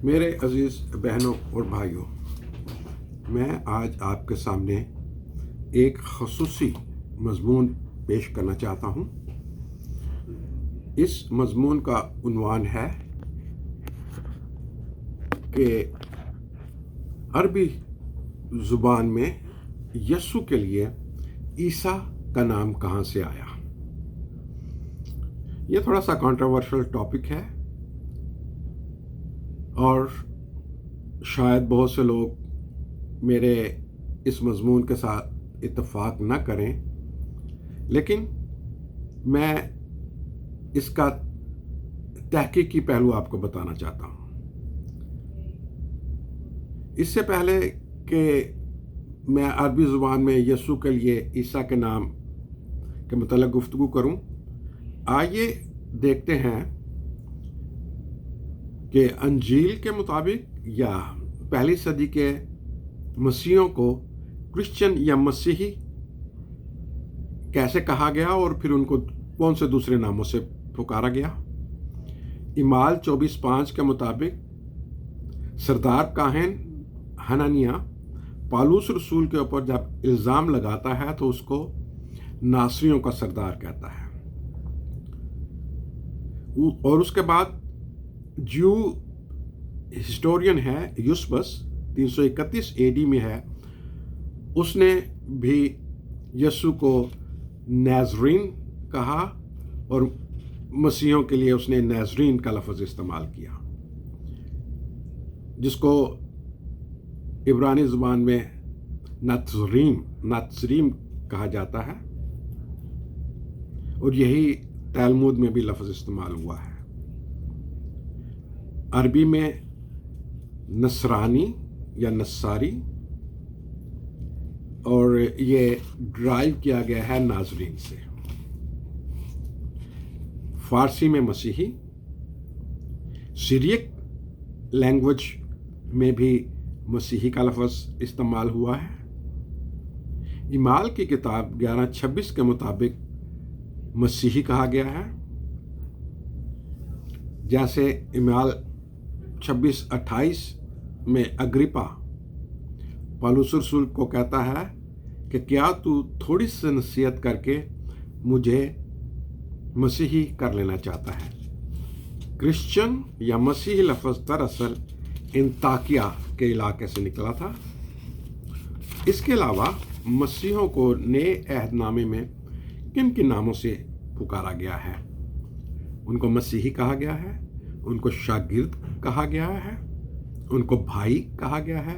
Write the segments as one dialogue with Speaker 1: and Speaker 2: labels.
Speaker 1: میرے عزیز بہنوں اور بھائیوں، میں آج آپ کے سامنے ایک خصوصی مضمون پیش کرنا چاہتا ہوں۔ اس مضمون کا عنوان ہے کہ عربی زبان میں یسوع کے لیے عیسیٰ کا نام کہاں سے آیا۔ یہ تھوڑا سا کنٹروورشل ٹاپک ہے اور شاید بہت سے لوگ میرے اس مضمون کے ساتھ اتفاق نہ کریں، لیکن میں اس کا تحقیقی پہلو آپ کو بتانا چاہتا ہوں۔ اس سے پہلے کہ میں عربی زبان میں یسوع کے لیے عیسیٰ کے نام کے متعلق گفتگو کروں، آئیے دیکھتے ہیں کہ انجیل کے مطابق یا پہلی صدی کے مسیحیوں کو کرسچن یا مسیحی کیسے کہا گیا اور پھر ان کو کون سے دوسرے ناموں سے پکارا گیا۔ اعمال 24:5 کے مطابق سردار کاہن حنانیہ پالوس رسول کے اوپر جب الزام لگاتا ہے تو اس کو ناصریوں کا سردار کہتا ہے، اور اس کے بعد جو ہسٹورین ہے یوسبس 331 AD میں ہے، اس نے بھی یسوع کو نازرین کہا اور مسیحیوں کے لیے اس نے نازرین کا لفظ استعمال کیا، جس کو عبرانی زبان میں ناتسریم کہا جاتا ہے، اور یہی تلمود میں بھی لفظ استعمال ہوا ہے۔ عربی میں نصرانی یا نصاری، اور یہ ڈرائیو کیا گیا ہے ناظرین سے۔ فارسی میں مسیحی، سیریک لینگویج میں بھی مسیحی کا لفظ استعمال ہوا ہے۔ اعمال کی کتاب 11:26 کے مطابق مسیحی کہا گیا ہے، جیسے اعمال 26:28 میں اگرپا پالوس رسول کو کہتا ہے کہ کیا تو تھوڑی سی نصیحت کر کے مجھے مسیحی کر لینا چاہتا ہے۔ کرسچن یا مسیحی لفظ دراصل انطاکیہ کے علاقے سے نکلا تھا۔ اس کے علاوہ مسیحیوں کو نئے عہد نامے میں کن کن ناموں سے پکارا گیا ہے؟ ان کو مسیحی کہا گیا ہے، ان کو شاگرد کہا گیا ہے، ان کو بھائی کہا گیا ہے،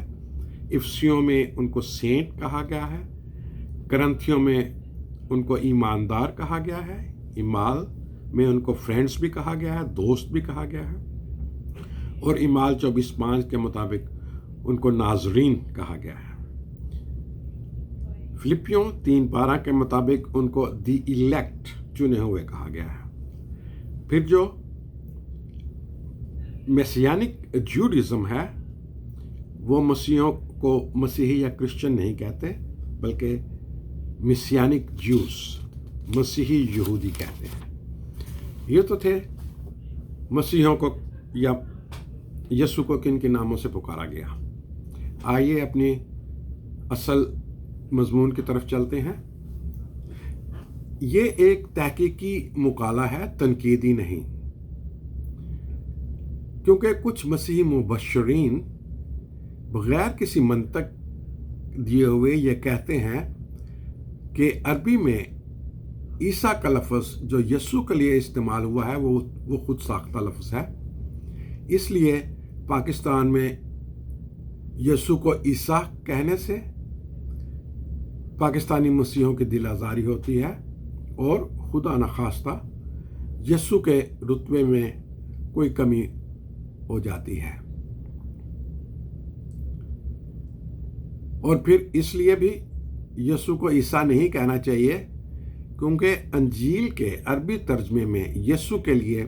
Speaker 1: افسیوں میں ان کو سینٹ کہا گیا ہے، کرنتھیوں میں ان کو ایماندار کہا گیا ہے، اعمال میں ان کو فرینڈز بھی کہا گیا ہے، دوست بھی کہا گیا ہے، اور اعمال 24:5 کے مطابق ان کو ناظرین کہا گیا ہے۔ فلپیوں 3:12 کے مطابق ان کو دی الیکٹ چنے ہوئے کہا گیا ہے۔ پھر جو میسیانک جوڈازم ہے، وہ مسیحیوں کو مسیحی یا کرسچن نہیں کہتے، بلکہ میسیانک جوز، مسیحی یہودی کہتے ہیں۔ یہ تو تھے مسیحیوں کو یا یسوع کو کن کن ناموں سے پکارا گیا۔ آئیے اپنی اصل مضمون کی طرف چلتے ہیں۔ یہ ایک تحقیقی مقالہ ہے، تنقیدی نہیں، کیونکہ کچھ مسیحی مبشرین بغیر کسی منطق دیے ہوئے یہ کہتے ہیں کہ عربی میں عیسیٰ کا لفظ جو یسوع کے لیے استعمال ہوا ہے وہ خود ساختہ لفظ ہے، اس لیے پاکستان میں یسوع کو عیسیٰ کہنے سے پاکستانی مسیحیوں کی دل آزاری ہوتی ہے اور خدا نخواستہ یسوع کے رتبے میں کوئی کمی ہو جاتی ہے۔ اور پھر اس لیے بھی یسوع کو عیسیٰ نہیں کہنا چاہیے، کیونکہ انجیل کے عربی ترجمے میں یسوع کے لیے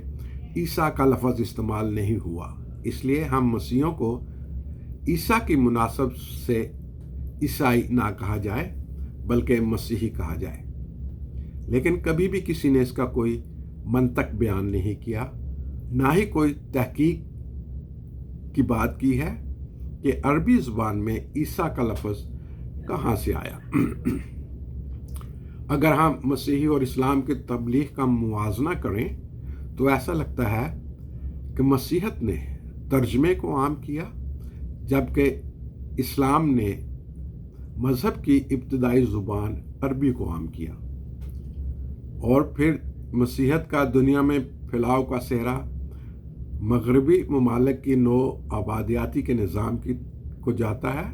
Speaker 1: عیسیٰ کا لفظ استعمال نہیں ہوا، اس لیے ہم مسیحیوں کو عیسیٰ کی مناسب سے عیسائی نہ کہا جائے بلکہ مسیحی کہا جائے۔ لیکن کبھی بھی کسی نے اس کا کوئی منطق بیان نہیں کیا، نہ ہی کوئی تحقیق کی بات کی ہے کہ عربی زبان میں عیسیٰ کا لفظ کہاں سے آیا۔ اگر ہم مسیحی اور اسلام کی تبلیغ کا موازنہ کریں تو ایسا لگتا ہے کہ مسیحیت نے ترجمے کو عام کیا، جبکہ اسلام نے مذہب کی ابتدائی زبان عربی کو عام کیا، اور پھر مسیحیت کا دنیا میں پھیلاؤ کا صحرا مغربی ممالک کی نو آبادیاتی کے نظام کو جاتا ہے۔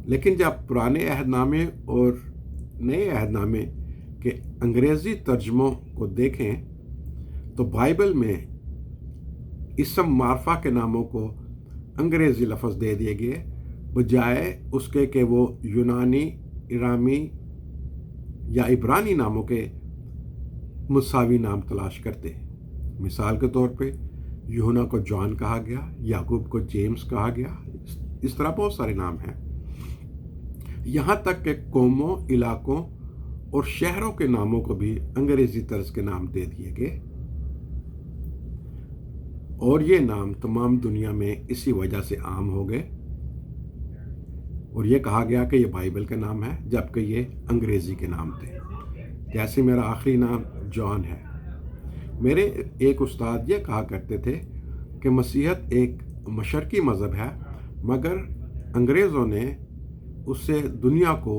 Speaker 1: لیکن جب پرانے عہد نامے اور نئے عہد نامے کے انگریزی ترجموں کو دیکھیں تو بائبل میں اسم معرفہ کے ناموں کو انگریزی لفظ دے دیے گئے، بجائے اس کے کہ وہ یونانی، ارامی یا عبرانی ناموں کے مساوی نام تلاش کرتے۔ مثال کے طور پہ یوحنا کو جان کہا گیا، یعقوب کو جیمز کہا گیا، اس طرح بہت سارے نام ہیں۔ یہاں تک کہ قوموں، علاقوں اور شہروں کے ناموں کو بھی انگریزی طرز کے نام دے دیے گئے، اور یہ نام تمام دنیا میں اسی وجہ سے عام ہو گئے، اور یہ کہا گیا کہ یہ بائبل کا نام ہے جبکہ یہ انگریزی کے نام تھے۔ جیسے میرا آخری نام جان ہے۔ میرے ایک استاد یہ کہا کرتے تھے کہ مسیحیت ایک مشرقی مذہب ہے، مگر انگریزوں نے اسے دنیا کو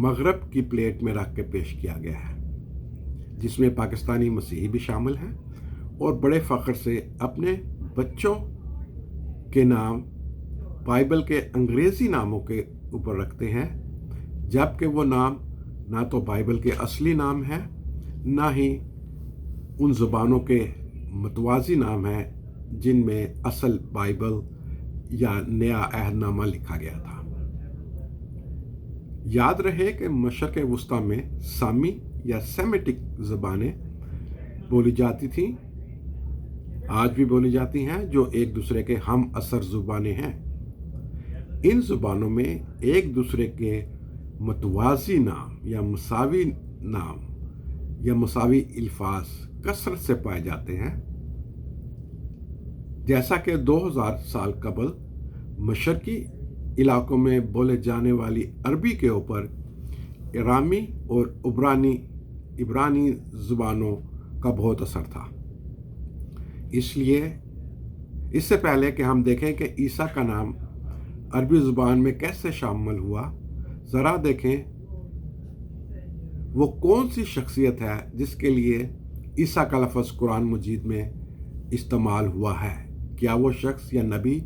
Speaker 1: مغرب کی پلیٹ میں رکھ کے پیش کیا گیا ہے، جس میں پاکستانی مسیحی بھی شامل ہیں، اور بڑے فخر سے اپنے بچوں کے نام بائبل کے انگریزی ناموں کے اوپر رکھتے ہیں، جبکہ وہ نام نہ تو بائبل کے اصلی نام ہیں، نہ ہی ان زبانوں کے متوازی نام ہیں جن میں اصل بائبل یا نیا عہد نامہ لکھا گیا تھا۔ یاد رہے کہ مشرق وسطیٰ میں سامی یا سیمیٹک زبانیں بولی جاتی تھیں، آج بھی بولی جاتی ہیں، جو ایک دوسرے کے ہم اثر زبانیں ہیں۔ ان زبانوں میں ایک دوسرے کے متوازی نام یا مساوی نام یا مساوی الفاظ کثرت سے پائے جاتے ہیں، جیسا کہ 2000 سال قبل مشرقی علاقوں میں بولے جانے والی عربی کے اوپر ارامی اور عبرانی زبانوں کا بہت اثر تھا۔ اس لیے اس سے پہلے کہ ہم دیکھیں کہ عیسیٰ کا نام عربی زبان میں کیسے شامل ہوا، ذرا دیکھیں وہ کون سی شخصیت ہے جس کے لیے عیسیٰ کا لفظ قرآن مجید میں استعمال ہوا ہے۔ کیا وہ شخص یا نبی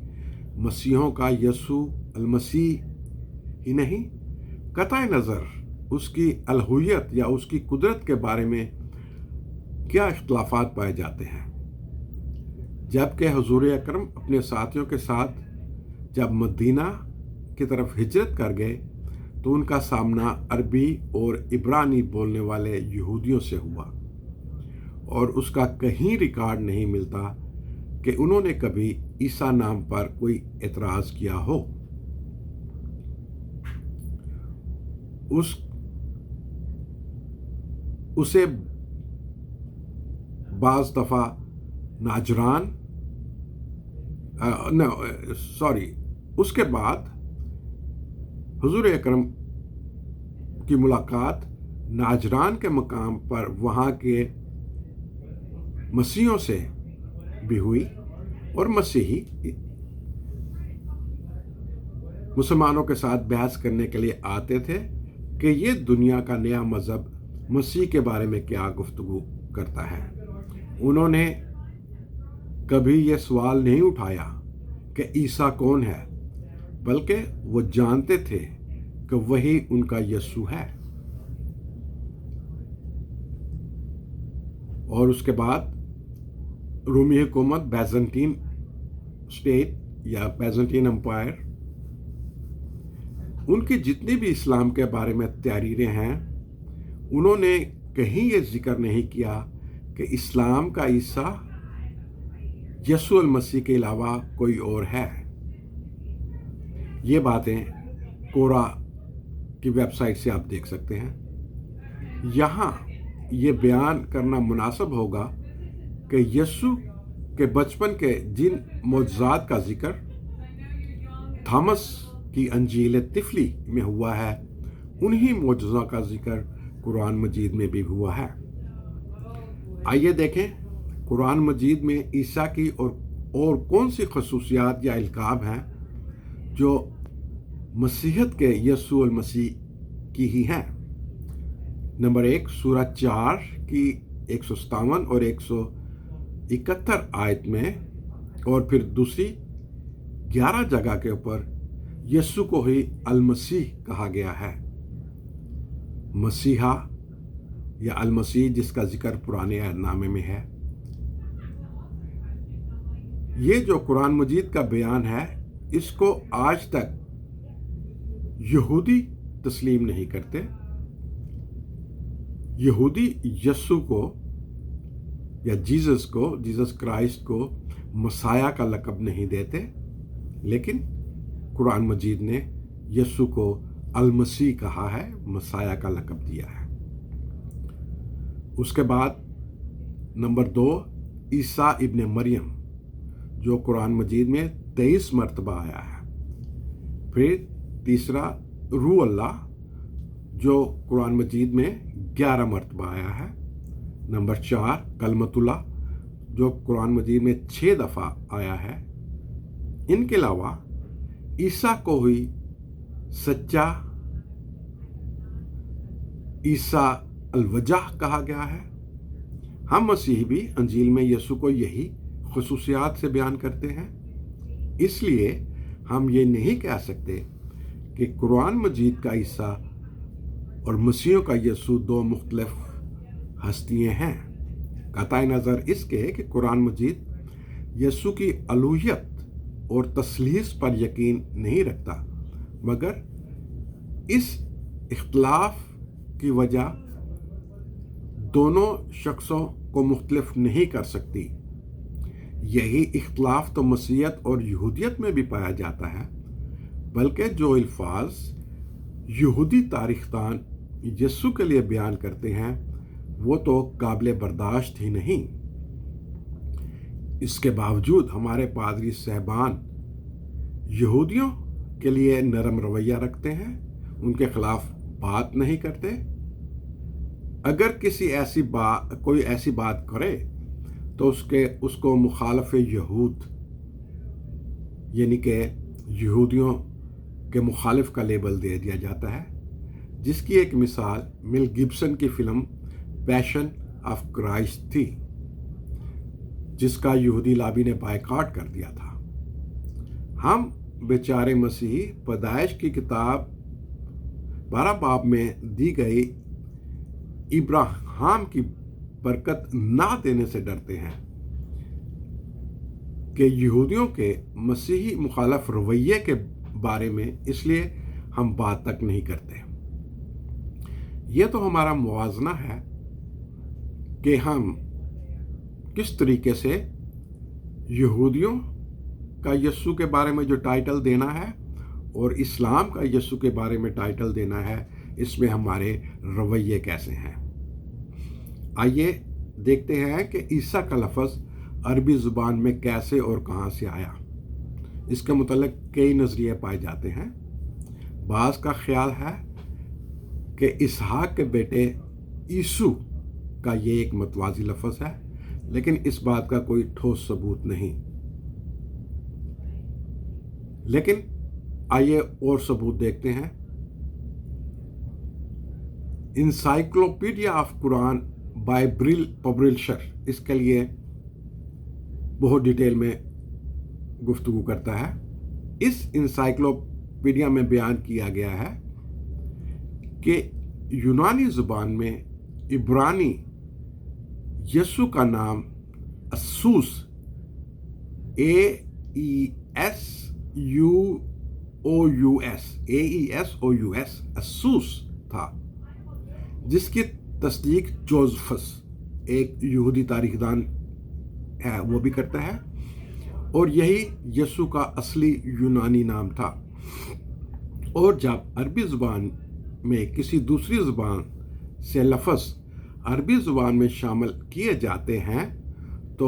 Speaker 1: مسیحوں کا یسوع المسیح ہی نہیں؟ قطع نظر اس کی الوہیت یا اس کی قدرت کے بارے میں کیا اختلافات پائے جاتے ہیں، جبکہ حضور اکرم اپنے ساتھیوں کے ساتھ جب مدینہ کی طرف ہجرت کر گئے تو ان کا سامنا عربی اور عبرانی بولنے والے یہودیوں سے ہوا، اور اس کا کہیں ریکارڈ نہیں ملتا کہ انہوں نے کبھی عیسیٰ نام پر کوئی اعتراض کیا ہو۔ اسے بعض دفعہ اس کے بعد حضور اکرم کی ملاقات ناجران کے مقام پر وہاں کے مسیحیوں سے بھی ہوئی، اور مسیحی مسلمانوں کے ساتھ بحث کرنے کے لیے آتے تھے کہ یہ دنیا کا نیا مذہب مسیح کے بارے میں کیا گفتگو کرتا ہے۔ انہوں نے کبھی یہ سوال نہیں اٹھایا کہ عیسیٰ کون ہے، بلکہ وہ جانتے تھے کہ وہی ان کا یسوع ہے۔ اور اس کے بعد رومی حکومت، بیزنٹین اسٹیٹ یا بیزنٹین امپائر، ان کی جتنی بھی اسلام کے بارے میں تحریریں ہیں، انہوں نے کہیں یہ ذکر نہیں کیا کہ اسلام کا عیسیٰ یسوع المسیح کے علاوہ کوئی اور ہے۔ یہ باتیں کورا کی ویب سائٹ سے آپ دیکھ سکتے ہیں۔ یہاں یہ بیان کرنا مناسب ہوگا کہ یسوع کہ بچپن کے جن معجزات کا ذکر تھامس کی انجیل طفلی میں ہوا ہے، انہی معجزوں کا ذکر قرآن مجید میں بھی ہوا ہے۔ آئیے دیکھیں قرآن مجید میں عیسیٰ کی اور کون سی خصوصیات یا القاب ہیں جو مسیحیت کے یسوع المسیح کی ہی ہیں۔ نمبر 1، سورہ 4 کی 157 اور 171 آیت میں، اور پھر دوسری 11 جگہ کے اوپر یسوع کو ہی المسیح کہا گیا ہے۔ مسیحا یا المسیح جس کا ذکر پرانے عہد نامے میں ہے۔ یہ جو قرآن مجید کا بیان ہے، اس کو آج تک یہودی تسلیم نہیں کرتے۔ یہودی یسوع کو یا جیزس کرائسٹ کو مسیح کا لقب نہیں دیتے، لیکن قرآن مجید نے یسوع کو المسیح کہا ہے، مسیح کا لقب دیا ہے۔ اس کے بعد نمبر 2، عیسیٰ ابن مریم جو قرآن مجید میں 23 مرتبہ آیا ہے۔ پھر تیسرا، روح اللہ جو قرآن مجید میں 11 مرتبہ آیا ہے۔ نمبر 4، کلمت اللہ جو قرآن مجید میں 6 دفعہ آیا ہے۔ ان کے علاوہ عیسیٰ کو ہی سچا عیسیٰ الوجہ کہا گیا ہے۔ ہم مسیحی بھی انجیل میں یسوع کو یہی خصوصیات سے بیان کرتے ہیں، اس لیے ہم یہ نہیں کہہ سکتے کہ قرآن مجید کا عیسیٰ اور مسیحیوں کا یسوع دو مختلف ہستیاں ہیں۔ قطع نظر اس کے کہ قرآن مجید یسوع کی الوہیت اور تثلیث پر یقین نہیں رکھتا، مگر اس اختلاف کی وجہ دونوں شخصوں کو مختلف نہیں کر سکتی۔ یہی اختلاف تو مسیحیت اور یہودیت میں بھی پایا جاتا ہے، بلکہ جو الفاظ یہودی تاریخ دان یسوع کے لیے بیان کرتے ہیں وہ تو قابل برداشت ہی نہیں۔ اس کے باوجود ہمارے پادری صاحبان یہودیوں کے لیے نرم رویہ رکھتے ہیں، ان کے خلاف بات نہیں کرتے۔ اگر کوئی ایسی بات کرے تو اس کو مخالف یہود یعنی کہ یہودیوں کے مخالف کا لیبل دے دیا جاتا ہے، جس کی ایک مثال میل گبسن کی فلم پیشن آف کرائسٹ تھی، جس کا یہودی لابی نے بائیکاٹ کر دیا تھا۔ ہم بیچارے مسیحی پیدائش کی کتاب 12 باب میں دی گئی ابراہیم کی برکت نہ دینے سے ڈرتے ہیں کہ یہودیوں کے مسیحی مخالف رویے کے بارے میں، اس لیے ہم بات تک نہیں کرتے۔ یہ تو ہمارا موازنہ ہے کہ ہم کس طریقے سے یہودیوں کا یسوع کے بارے میں جو ٹائٹل دینا ہے اور اسلام کا یسوع کے بارے میں ٹائٹل دینا ہے، اس میں ہمارے رویے کیسے ہیں۔ آئیے دیکھتے ہیں کہ عیسیٰ کا لفظ عربی زبان میں کیسے اور کہاں سے آیا۔ اس کے متعلق کئی نظریے پائے جاتے ہیں۔ بعض کا خیال ہے کہ اسحاق کے بیٹے عیسو کا یہ ایک متوازی لفظ ہے، لیکن اس بات کا کوئی ٹھوس ثبوت نہیں۔ لیکن آئیے اور ثبوت دیکھتے ہیں۔ Encyclopedia of Quran by Brill publisher اس کے لیے بہت ڈیٹیل میں گفتگو کرتا ہے۔ اس انسائکلوپیڈیا میں بیان کیا گیا ہے کہ یونانی زبان میں عبرانی یسوع کا نام اسوس AESOUS اسوس تھا، جس کی تصدیق جوزفس ایک یہودی تاریخ دان ہے وہ بھی کرتا ہے، اور یہی یسوع کا اصلی یونانی نام تھا۔ اور جب عربی زبان میں کسی دوسری زبان سے لفظ عربی زبان میں شامل کیے جاتے ہیں تو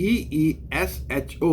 Speaker 1: EESHO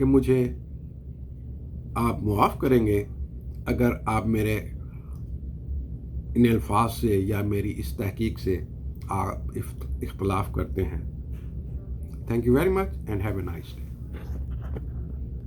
Speaker 1: کہ مجھے آپ معاف کریں گے اگر آپ میرے ان الفاظ سے یا میری اس تحقیق سے آپ اختلاف کرتے ہیں. Thank you very much and have a nice day.